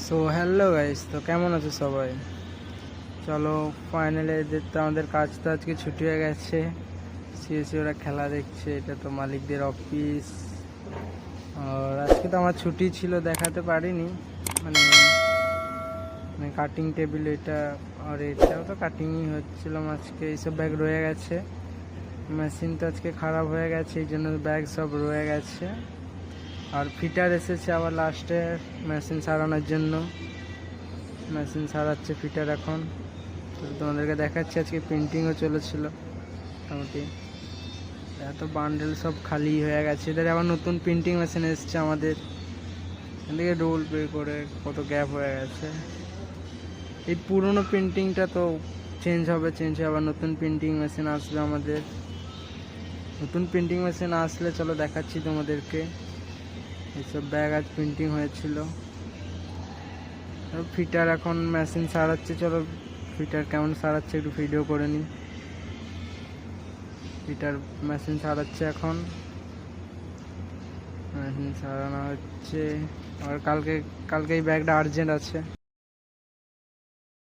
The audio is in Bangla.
সো হ্যালো গাইস, তো কেমন আছো সবাই? চলো, ফাইনালি এদের তো আমাদের কাজ তো আজকে ছুটি হয়ে গেছে। সিএসি ওরা খেলা দেখছে, এটা তো মালিকদের অফিস। আর আজকে তো আমার ছুটি ছিল, দেখাতে পারিনি। মানে মানে কাটিং টেবিল এটা, আর এটাও তো কাটিংই হচ্ছিল আজকে। এইসব ব্যাগ রয়ে গেছে, মেশিন তো আজকে খারাপ হয়ে গেছে, এই জন্য ব্যাগ সব রয়ে গেছে। আর ফিটার এসেছে আবার লাস্টে মেশিন সারানোর জন্য। মেশিন সারাচ্ছে ফিটার এখন। তো তোমাদেরকে দেখাচ্ছি, আজকে প্রিন্টিংও চলেছিল মোটামুটি। এত বান্ডেল সব খালি হয়ে গেছে। এদের আবার নতুন প্রিন্টিং মেশিন এসছে আমাদের এদিকে, রোল পে করে কত গ্যাপ হয়ে গেছে। এই পুরনো প্রিন্টিংটা তো চেঞ্জ হবে, আবার নতুন প্রিন্টিং মেশিন আসবে আমাদের। নতুন প্রিন্টিং মেশিন আসলে চলো দেখাচ্ছি তোমাদেরকে। এইসব ব্যাগ আজ প্রিন্টিং হয়েছিল। ফিটার এখন মেশিন সারাচ্ছে, চলো ফিটার কেমন সারাচ্ছে একটু ভিডিও করে নিই। ফিটার মেশিন সারাচ্ছে এখন, মেশিন সারানো হচ্ছে। আর কালকে এই ব্যাগটা আর্জেন্ট আছে।